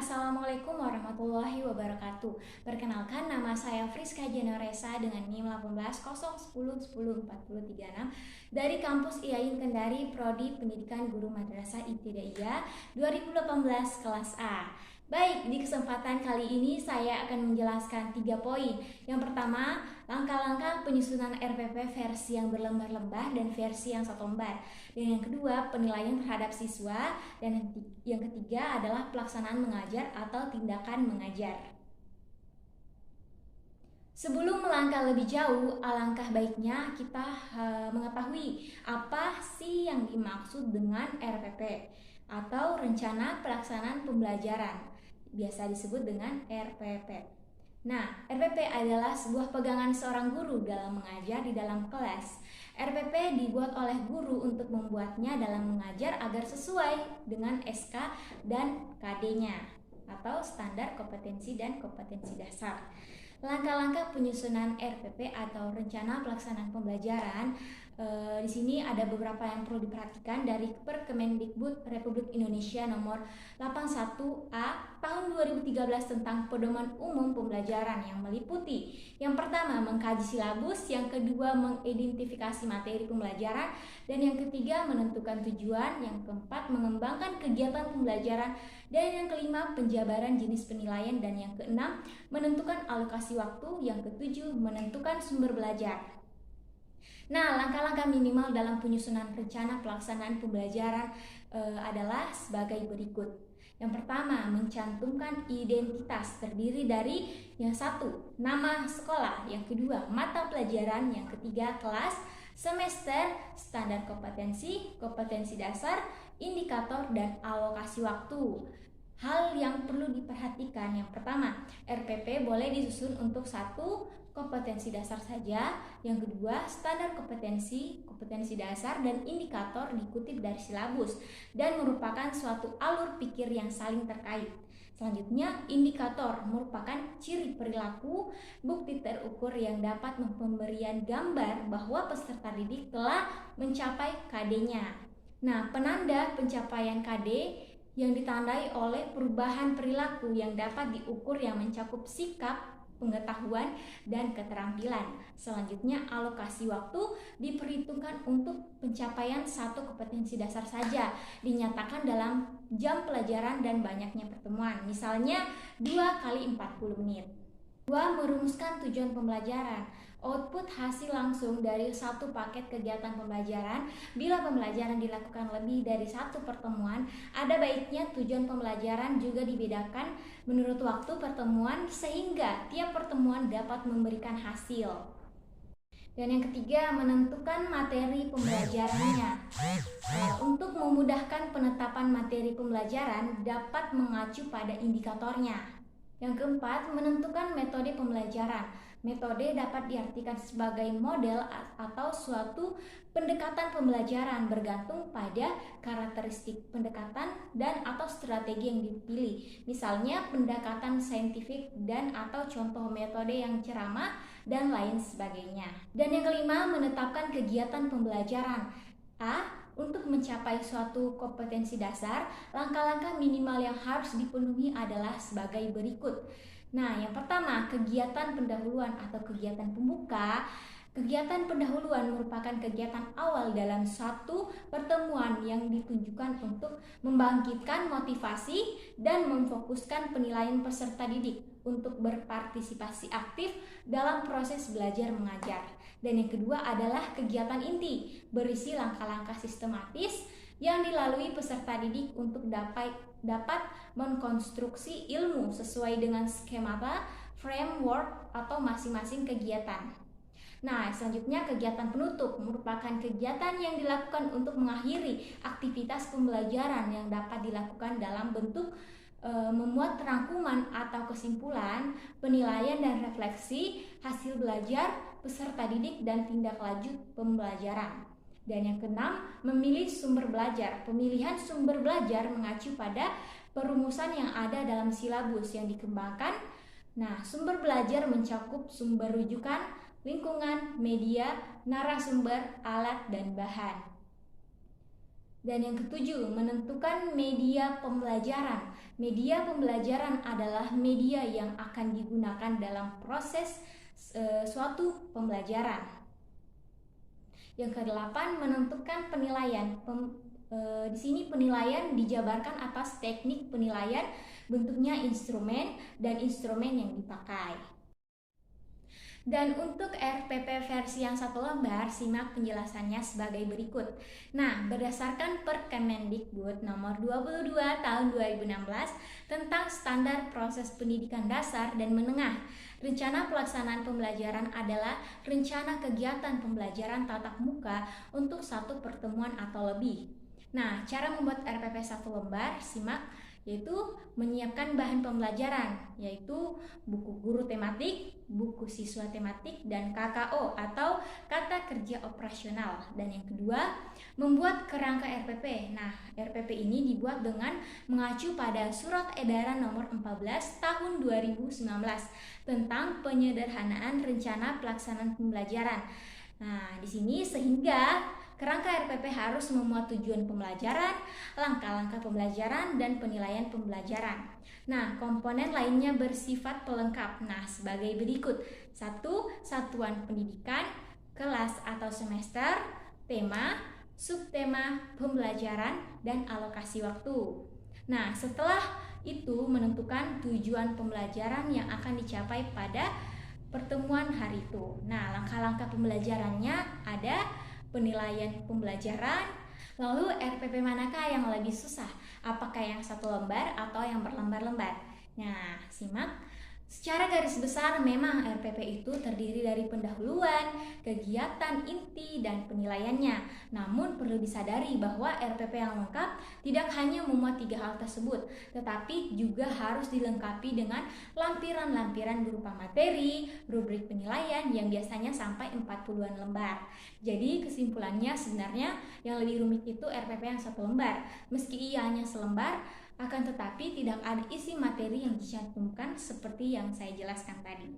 Assalamualaikum warahmatullahi wabarakatuh. Perkenalkan, nama saya Friska Jenoresa dengan NIM 1801010436 dari kampus IAIN Kendari, Prodi Pendidikan Guru Madrasah Ibtidaiyah 2018 kelas A. Baik, di kesempatan kali ini saya akan menjelaskan 3 poin. Yang pertama, langkah-langkah penyusunan RPP versi yang berlembar-lembar dan versi yang satu lembar. Dan yang kedua, penilaian terhadap siswa. Dan yang ketiga adalah pelaksanaan mengajar atau tindakan mengajar. Sebelum melangkah lebih jauh, alangkah baiknya kita mengetahui apa sih yang dimaksud dengan RPP atau Rencana Pelaksanaan Pembelajaran, biasa disebut dengan RPP. Nah, RPP adalah sebuah pegangan seorang guru dalam mengajar di dalam kelas. RPP dibuat oleh guru untuk membuatnya dalam mengajar agar sesuai dengan SK dan KD-nya atau standar kompetensi dan kompetensi dasar. Langkah-langkah penyusunan RPP atau Rencana Pelaksanaan Pembelajaran, di sini ada beberapa yang perlu diperhatikan dari Perkemendikbud Republik Indonesia nomor 81A tahun 2013 tentang pedoman umum pembelajaran yang meliputi yang pertama mengkaji silabus, yang kedua mengidentifikasi materi pembelajaran, dan yang ketiga menentukan tujuan, yang keempat mengembangkan kegiatan pembelajaran, dan yang kelima penjabaran jenis penilaian, dan yang keenam menentukan alokasi waktu, yang ketujuh menentukan sumber belajar. Nah, langkah-langkah minimal dalam penyusunan rencana pelaksanaan pembelajaran adalah sebagai berikut. Yang pertama, mencantumkan identitas terdiri dari yang satu, nama sekolah, yang kedua, mata pelajaran, yang ketiga, kelas, semester, standar kompetensi, kompetensi dasar, indikator, dan alokasi waktu. Hal yang perlu diperhatikan, yang pertama, RPP boleh disusun untuk satu, kompetensi dasar saja, yang kedua, standar kompetensi, kompetensi dasar, dan indikator dikutip dari silabus dan merupakan suatu alur pikir yang saling terkait. Selanjutnya, indikator merupakan ciri perilaku, bukti terukur yang dapat memberikan gambar bahwa peserta didik telah mencapai KD-nya. Nah, penanda pencapaian KD yang ditandai oleh perubahan perilaku yang dapat diukur yang mencakup sikap, pengetahuan, dan keterampilan. Selanjutnya, alokasi waktu diperhitungkan untuk pencapaian satu kompetensi dasar saja, dinyatakan dalam jam pelajaran dan banyaknya pertemuan, misalnya 2 kali 40 menit. 2. Merumuskan tujuan pembelajaran. Output hasil langsung dari satu paket kegiatan pembelajaran. Bila pembelajaran dilakukan lebih dari satu pertemuan, ada baiknya tujuan pembelajaran juga dibedakan menurut waktu pertemuan sehingga tiap pertemuan dapat memberikan hasil. Dan yang ketiga, menentukan materi pembelajarannya. Untuk memudahkan penetapan materi pembelajaran dapat mengacu pada indikatornya. Yang keempat, menentukan metode pembelajaran. Metode dapat diartikan sebagai model atau suatu pendekatan pembelajaran bergantung pada karakteristik pendekatan dan atau strategi yang dipilih. Misalnya pendekatan saintifik dan atau contoh metode yang ceramah dan lain sebagainya. Dan yang kelima, menetapkan kegiatan pembelajaran. Untuk mencapai suatu kompetensi dasar, langkah-langkah minimal yang harus dipenuhi adalah sebagai berikut. Nah, yang pertama, kegiatan pendahuluan atau kegiatan pembuka. Kegiatan pendahuluan merupakan kegiatan awal dalam satu pertemuan yang ditunjukkan untuk membangkitkan motivasi dan memfokuskan penilaian peserta didik untuk berpartisipasi aktif dalam proses belajar mengajar. Dan yang kedua adalah kegiatan inti, berisi langkah-langkah sistematis yang dilalui peserta didik untuk dapat mengkonstruksi ilmu sesuai dengan skemata, framework, atau masing-masing kegiatan. Nah, selanjutnya kegiatan penutup merupakan kegiatan yang dilakukan untuk mengakhiri aktivitas pembelajaran yang dapat dilakukan dalam bentuk memuat rangkuman atau kesimpulan, penilaian dan refleksi hasil belajar peserta didik dan tindak lanjut pembelajaran. Dan yang keenam, memilih sumber belajar. Pemilihan sumber belajar mengacu pada perumusan yang ada dalam silabus yang dikembangkan. Nah, sumber belajar mencakup sumber rujukan, lingkungan, media, narasumber, alat, dan bahan. Dan yang ketujuh, menentukan media pembelajaran. Media pembelajaran adalah media yang akan digunakan dalam proses suatu pembelajaran. Yang kedelapan, menentukan penilaian. Di sini penilaian dijabarkan atas teknik penilaian, bentuknya instrumen dan instrumen yang dipakai. Dan untuk RPP versi yang satu lembar, simak penjelasannya sebagai berikut. Nah, berdasarkan Perkemendikbud nomor 22 tahun 2016 tentang standar proses pendidikan dasar dan menengah, rencana pelaksanaan pembelajaran adalah rencana kegiatan pembelajaran tatap muka untuk satu pertemuan atau lebih. Nah, cara membuat RPP satu lembar, simak, yaitu menyiapkan bahan pembelajaran, yaitu buku guru tematik, buku siswa tematik, dan KKO atau kata kerja operasional. Dan yang kedua, membuat kerangka RPP. Nah, RPP ini dibuat dengan mengacu pada Surat Edaran nomor 14 tahun 2019 tentang penyederhanaan rencana pelaksanaan pembelajaran. Nah, di sini sehingga kerangka RPP harus memuat tujuan pembelajaran, langkah-langkah pembelajaran, dan penilaian pembelajaran. Nah, komponen lainnya bersifat pelengkap. Nah, sebagai berikut. 1. Satuan pendidikan, kelas atau semester, tema, subtema, pembelajaran, dan alokasi waktu. Nah, setelah itu menentukan tujuan pembelajaran yang akan dicapai pada pertemuan hari itu. Nah, langkah-langkah pembelajarannya ada penilaian pembelajaran. Lalu RPP manakah yang lebih susah? Apakah yang satu lembar atau yang berlembar-lembar? Nah, simak. Secara garis besar memang RPP itu terdiri dari pendahuluan, kegiatan inti, dan penilaiannya. Namun perlu disadari bahwa RPP yang lengkap tidak hanya memuat 3 hal tersebut, tetapi juga harus dilengkapi dengan lampiran-lampiran berupa materi, rubrik penilaian yang biasanya sampai 40-an lembar. Jadi kesimpulannya sebenarnya yang lebih rumit itu RPP yang satu lembar. Meski ia hanya selembar, akan tetapi tidak ada isi materi yang dicantumkan seperti yang saya jelaskan tadi.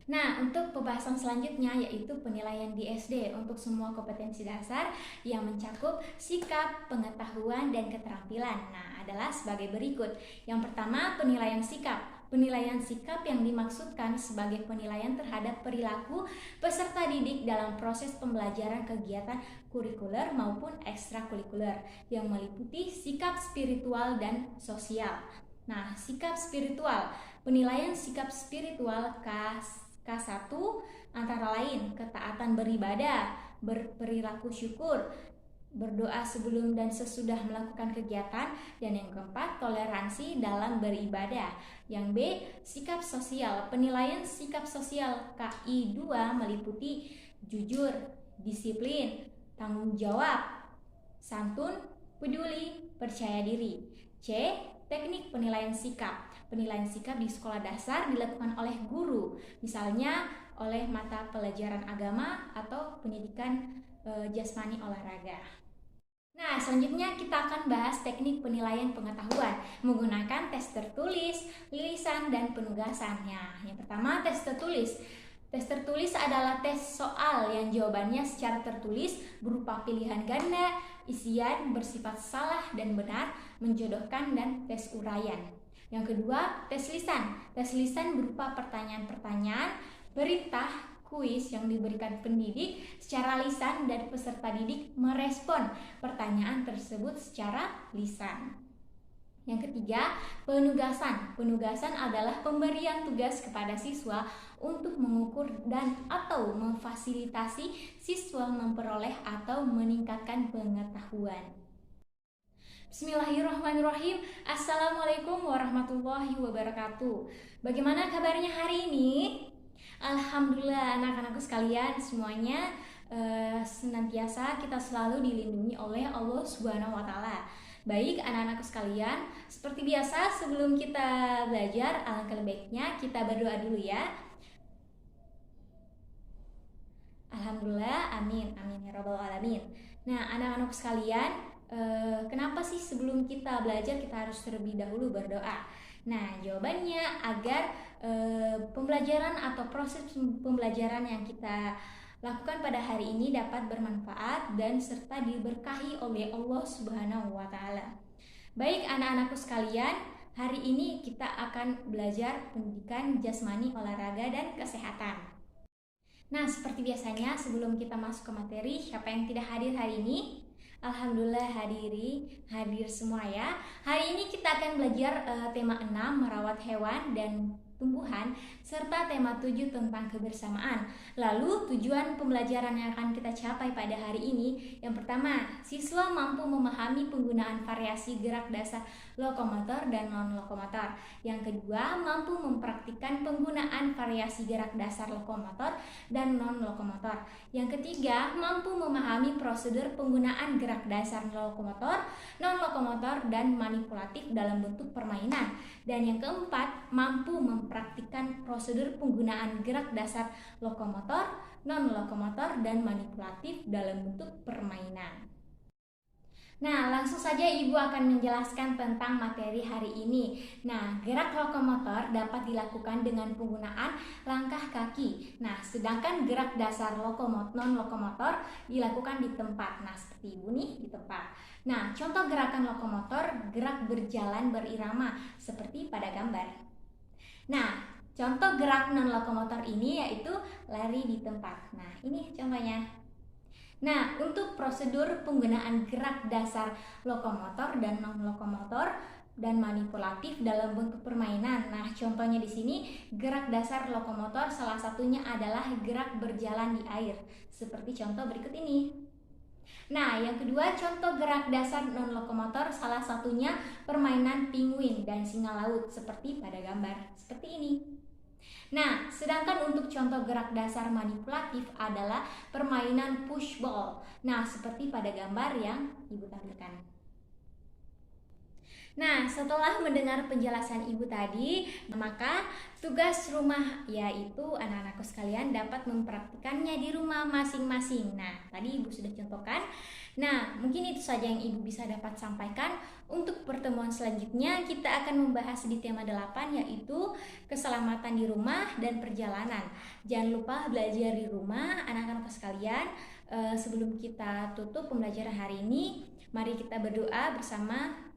Nah, untuk pembahasan selanjutnya yaitu penilaian di SD untuk semua kompetensi dasar yang mencakup sikap, pengetahuan, dan keterampilan. Nah, adalah sebagai berikut. Yang pertama, penilaian sikap. Penilaian sikap yang dimaksudkan sebagai penilaian terhadap perilaku peserta didik dalam proses pembelajaran kegiatan kurikuler maupun ekstrakurikuler yang meliputi sikap spiritual dan sosial. Nah, sikap spiritual. Penilaian sikap spiritual K1 antara lain ketaatan beribadah, berperilaku syukur, berdoa sebelum dan sesudah melakukan kegiatan, dan yang keempat, toleransi dalam beribadah. Yang B, sikap sosial. Penilaian sikap sosial KI2 meliputi jujur, disiplin, tanggung jawab, santun, peduli, percaya diri. C, teknik penilaian sikap. Penilaian sikap di sekolah dasar dilakukan oleh guru, misalnya oleh mata pelajaran agama atau pendidikan jasmani olahraga. Nah, selanjutnya kita akan bahas teknik penilaian pengetahuan menggunakan tes tertulis, lisan, dan penugasannya. Yang pertama, tes tertulis. Tes tertulis adalah tes soal yang jawabannya secara tertulis berupa pilihan ganda, isian bersifat salah dan benar, menjodohkan, dan tes uraian. Yang kedua, tes lisan. Tes lisan berupa pertanyaan-pertanyaan, perintah, kuis yang diberikan pendidik secara lisan dan peserta didik merespon pertanyaan tersebut secara lisan. Yang ketiga, penugasan. Penugasan adalah pemberian tugas kepada siswa untuk mengukur dan atau memfasilitasi siswa memperoleh atau meningkatkan pengetahuan. Bismillahirrahmanirrahim. Assalamualaikum warahmatullahi wabarakatuh. Bagaimana kabarnya hari ini? Alhamdulillah anak-anakku sekalian semuanya senantiasa kita selalu dilindungi oleh Allah Subhanahu wa taala. Baik anak-anakku sekalian, seperti biasa sebelum kita belajar alangkah baiknya kita berdoa dulu ya. Alhamdulillah, amin, amin ya rabbal alamin. Nah anak-anakku sekalian, kenapa sih sebelum kita belajar kita harus terlebih dahulu berdoa? Nah, jawabannya agar pembelajaran atau proses pembelajaran yang kita lakukan pada hari ini dapat bermanfaat dan serta diberkahi oleh Allah Subhanahu wa taala. Baik anak-anakku sekalian, hari ini kita akan belajar pendidikan jasmani, olahraga dan kesehatan. Nah, seperti biasanya sebelum kita masuk ke materi, siapa yang tidak hadir hari ini? Alhamdulillah hadir semua ya. Hari ini kita akan belajar tema 6 merawat hewan dan tumbuhan serta tema 7 tentang kebersamaan. Lalu tujuan pembelajaran yang akan kita capai pada hari ini, yang pertama, siswa mampu memahami penggunaan variasi gerak dasar lokomotor dan non-lokomotor. Yang kedua, mampu mempraktikkan penggunaan variasi gerak dasar lokomotor dan non-lokomotor. Yang ketiga, mampu memahami prosedur penggunaan gerak dasar lokomotor, non-lokomotor dan manipulatif dalam bentuk permainan. Dan yang keempat, mampu mempraktikkan prosedur penggunaan gerak dasar lokomotor, non-lokomotor dan manipulatif dalam bentuk permainan. Nah, langsung saja Ibu akan menjelaskan tentang materi hari ini. Nah, gerak lokomotor dapat dilakukan dengan penggunaan langkah kaki. Nah, sedangkan gerak dasar non-lokomotor dilakukan di tempat. Nah, seperti Ibu nih di tempat. Nah, contoh gerakan lokomotor, gerak berjalan berirama seperti pada gambar. Nah, contoh gerak non-lokomotor ini yaitu lari di tempat. Nah, ini contohnya. Nah, untuk prosedur penggunaan gerak dasar lokomotor dan non-lokomotor dan manipulatif dalam bentuk permainan. Nah, contohnya di sini gerak dasar lokomotor salah satunya adalah gerak berjalan di air, seperti contoh berikut ini. Nah, yang kedua, contoh gerak dasar non-lokomotor salah satunya permainan penguin dan singa laut, seperti pada gambar seperti ini. Nah, sedangkan untuk contoh gerak dasar manipulatif adalah permainan pushball. Nah, seperti pada gambar yang Ibu tampilkan. Nah, setelah mendengar penjelasan Ibu tadi, maka tugas rumah yaitu anak-anakku sekalian dapat mempraktikannya di rumah masing-masing. Nah, tadi Ibu sudah contohkan. Nah, mungkin itu saja yang Ibu bisa dapat sampaikan. Untuk pertemuan selanjutnya kita akan membahas di tema 8 yaitu keselamatan di rumah dan perjalanan. Jangan lupa belajar di rumah anak-anak sekalian. Sebelum kita tutup pembelajaran hari ini, mari kita berdoa bersama.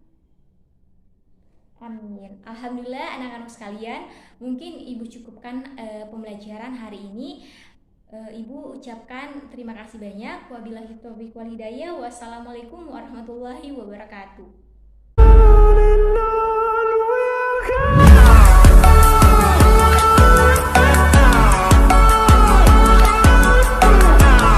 Amin. Alhamdulillah anak-anak sekalian, mungkin Ibu cukupkan pembelajaran hari ini. Ibu ucapkan terima kasih banyak. Wabillahi taufiq wal hidayah. Wassalamualaikum warahmatullahi wabarakatuh.